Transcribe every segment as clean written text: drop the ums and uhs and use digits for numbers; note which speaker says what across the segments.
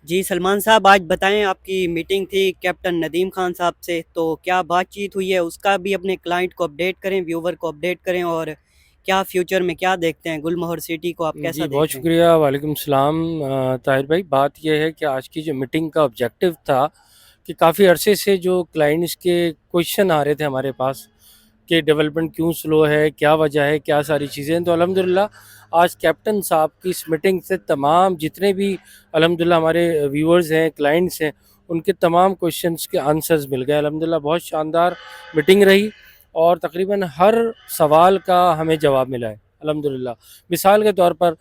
Speaker 1: جی سلمان صاحب، آج بتائیں، آپ کی میٹنگ تھی کیپٹن ندیم خان صاحب سے، تو کیا بات چیت ہوئی ہے؟ اس کا بھی اپنے کلائنٹ کو اپڈیٹ کریں، ویور کو اپڈیٹ کریں، اور کیا فیوچر میں کیا دیکھتے ہیں؟ گل مہر سٹی کو آپ کیسا
Speaker 2: جی
Speaker 1: دیکھ
Speaker 2: بہت
Speaker 1: رہے ہیں؟
Speaker 2: شکریہ، وعلیکم السلام طاہر بھائی۔ بات یہ ہے کہ آج کی جو میٹنگ کا آبجیکٹو تھا کہ کافی عرصے سے جو کلائنٹس کے کویشچن آ رہے تھے ہمارے پاس کہ ڈیولپمنٹ کیوں سلو ہے، کیا وجہ ہے، کیا ساری چیزیں، تو الحمدللہ آج کیپٹن صاحب کی اس میٹنگ سے تمام جتنے بھی الحمدللہ ہمارے ویورز ہیں، کلائنٹس ہیں، ان کے تمام کویشچنس کے آنسرز مل گئے الحمدللہ۔ بہت شاندار میٹنگ رہی اور تقریباً ہر سوال کا ہمیں جواب ملا ہے الحمدللہ۔ مثال کے طور پر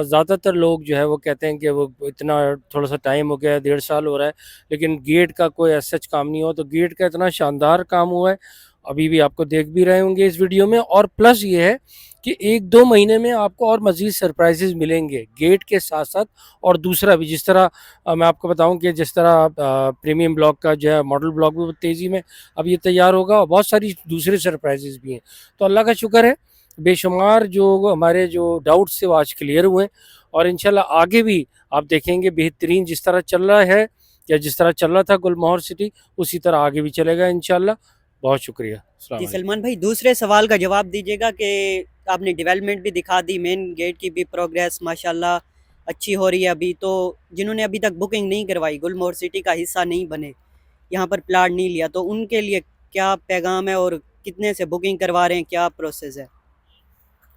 Speaker 2: زیادہ تر لوگ جو ہے وہ کہتے ہیں کہ وہ اتنا تھوڑا سا ٹائم ہو گیا ہے، 1.5 سال ہو رہا ہے، لیکن گیٹ کا کوئی ایسا سچ کام نہیں ہوا، تو گیٹ کا اتنا شاندار کام ہوا ہے، ابھی بھی آپ کو دیکھ بھی رہے ہوں گے اس ویڈیو میں۔ اور پلس یہ ہے کہ 1-2 مہینے میں آپ کو اور مزید سرپرائزز ملیں گے گیٹ کے ساتھ ساتھ، اور دوسرا بھی جس طرح میں آپ کو بتاؤں کہ جس طرح پریمیم بلاک کا جو ہے ماڈل بلاک بھی بہت تیزی میں اب یہ تیار ہوگا، اور بہت ساری دوسرے سرپرائزز بھی ہیں۔ تو اللہ کا شکر ہے، بے شمار جو ہمارے جو ڈاؤٹس تھے وہ آج کلیئر ہوئے ہیں، اور انشاءاللہ آگے بھی آپ دیکھیں گے بہترین جس طرح چل رہا ہے یا جس طرح چل رہا تھا گل مہر سٹی، اسی طرح آگے بھی چلے گا انشاءاللہ۔ بہت شکریہ، السلام
Speaker 1: جی
Speaker 2: علیکم۔
Speaker 1: سلمان بھائی، دوسرے سوال کا جواب دیجیے گا کہ آپ نے ڈیولپمنٹ بھی دکھا دی، مین گیٹ کی بھی پروگریس ماشاءاللہ اچھی ہو رہی ہے ابھی تو۔ جنہوں نے ابھی تک بکنگ نہیں کروائی، گل مہر سٹی کا حصہ نہیں بنے، یہاں پر پلاٹ نہیں لیا، تو ان کے لیے کیا پیغام ہے، اور کتنے سے بکنگ کروا رہے ہیں، کیا پروسیس ہے؟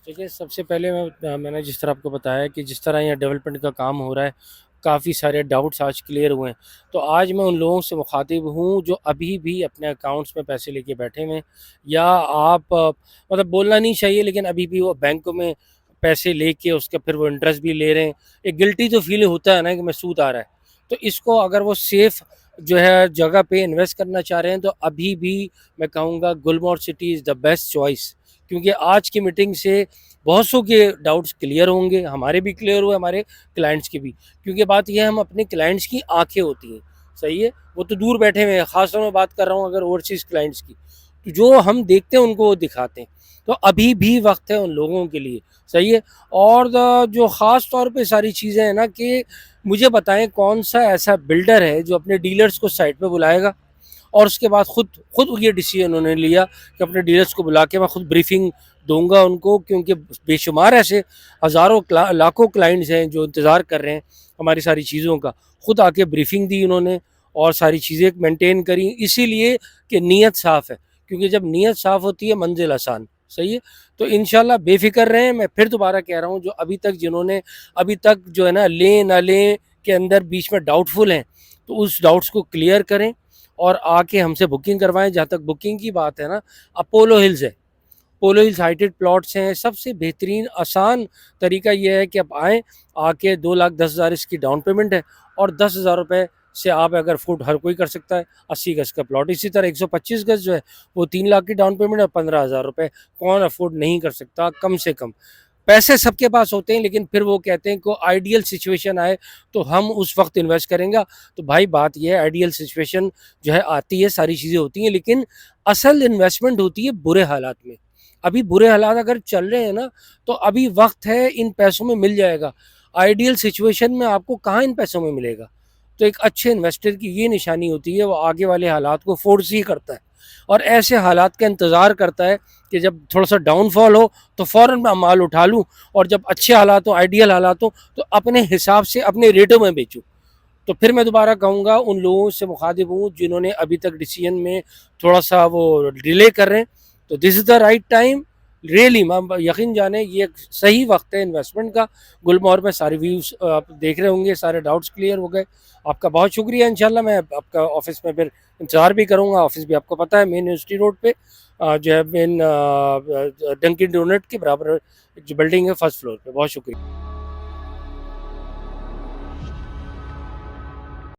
Speaker 2: دیکھیے، سب سے پہلے میں نے جس طرح آپ کو بتایا کہ جس طرح یہ ڈیولپمنٹ کا کام ہو رہا ہے، کافی سارے ڈاؤٹس آج کلیئر ہوئے ہیں، تو آج میں ان لوگوں سے مخاطب ہوں جو ابھی بھی اپنے اکاؤنٹس میں پیسے لے کے بیٹھے ہوئے ہیں، یا آپ مطلب بولنا نہیں چاہیے لیکن ابھی بھی وہ بینکوں میں پیسے لے کے اس کا پھر وہ انٹرسٹ بھی لے رہے ہیں۔ ایک گلٹی تو فیل ہوتا ہے نا کہ میں سود آ رہا ہے، تو اس کو اگر وہ سیف جو ہے جگہ پہ انویسٹ کرنا چاہ رہے ہیں، تو ابھی بھی میں کہوں گا گل مہر city is the best choice, کیونکہ آج کی میٹنگ سے بہت سو کے ڈاؤٹس کلیئر ہوں گے، ہمارے بھی کلیئر ہوئے، ہمارے کلائنٹس کے بھی، کیونکہ بات یہ ہے ہم اپنے کلائنٹس کی آنکھیں ہوتی ہیں، صحیح ہے، وہ تو دور بیٹھے ہوئے ہیں، خاص طور میں بات کر رہا ہوں اگر اوورسیز کلائنٹس کی، تو جو ہم دیکھتے ہیں ان کو وہ دکھاتے ہیں، تو ابھی بھی وقت ہے ان لوگوں کے لیے، صحیح ہے۔ اور جو خاص طور پہ ساری چیزیں ہیں نا کہ مجھے بتائیں کون سا ایسا بلڈر ہے جو اپنے ڈیلرز کو سائٹ پہ بلائے گا اور اس کے بعد خود یہ ڈیسیجن انہوں نے لیا کہ اپنے ڈیلرز کو بلا کے میں خود بریفنگ دوں گا ان کو، کیونکہ بے شمار ایسے ہزاروں لاکھوں کلائنٹس ہیں جو انتظار کر رہے ہیں ہماری ساری چیزوں کا، خود آ کے بریفنگ دی انہوں نے اور ساری چیزیں مینٹین کریں، اسی لیے کہ نیت صاف ہے، کیونکہ جب نیت صاف ہوتی ہے منزل آسان، صحیح ہے۔ تو انشاءاللہ بے فکر رہیں، میں پھر دوبارہ کہہ رہا ہوں جو ابھی تک جنہوں نے ابھی تک جو ہے نا لیں نہ لیں کے اندر بیچ میں ڈاؤٹ فل ہیں، تو اس ڈاؤٹس کو کلیئر کریں اور آ کے ہم سے بکنگ کروائیں۔ جہاں تک بکنگ کی بات ہے نا، اپولو ہلز ہے، پولو ہلز ہائٹڈ پلاٹس ہیں، سب سے بہترین آسان طریقہ یہ ہے کہ آپ آئیں، آ کے 2,10,000 اس کی ڈاؤن پیمنٹ ہے، اور 10,000 روپے سے آپ اگر افورڈ ہر کوئی کر سکتا ہے، 80 گز کا پلاٹ، اسی طرح 125 گز جو ہے وہ 3 لاکھ کی ڈاؤن پیمنٹ ہے، 15,000 روپے کون افورڈ نہیں کر سکتا؟ کم سے کم پیسے سب کے پاس ہوتے ہیں، لیکن پھر وہ کہتے ہیں کہ آئیڈیل سچویشن آئے تو ہم اس وقت انویسٹ کریں گا۔ تو بھائی بات یہ ہے، آئیڈیل سچویشن جو ہے آتی ہے، ساری چیزیں ہوتی ہیں، لیکن اصل انویسٹمنٹ ہوتی ہے برے حالات میں۔ ابھی برے حالات اگر چل رہے ہیں نا، تو ابھی وقت ہے، ان پیسوں میں مل جائے گا، آئیڈیل سچویشن میں آپ کو کہاں ان پیسوں میں ملے گا؟ تو ایک اچھے انویسٹر کی یہ نشانی ہوتی ہے، وہ آگے والے حالات کو فورس ہی کرتا ہے اور ایسے حالات کا انتظار کرتا ہے کہ جب تھوڑا سا ڈاؤن فال ہو تو فوراً میں مال اٹھا لوں، اور جب اچھے حالات ہوں، آئیڈیل حالات ہوں، تو اپنے حساب سے اپنے ریٹوں میں بیچوں۔ تو پھر میں دوبارہ کہوں گا ان لوگوں سے مخاطب ہوں جنہوں نے ابھی تک ڈیسیجن میں تھوڑا سا وہ ڈیلے کر رہے ہیں، تو دس از دا رائٹ ٹائم، ریئلی یقین جانیں یہ ایک صحیح وقت ہے انویسٹمنٹ کا۔ گل مہر میں سارے ویوز آپ دیکھ رہے ہوں گے، سارے ڈاؤٹس کلیئر ہو گئے، آپ کا بہت شکریہ۔ انشاءاللہ میں آپ کا آفس میں پھر انتظار بھی کروں گا، آفس بھی آپ کو پتہ ہے مین یونیورسٹی روڈ پہ جو ہے مین ڈنکن ڈونٹ کے برابر جو بلڈنگ ہے، فرسٹ فلور پہ۔ بہت شکریہ۔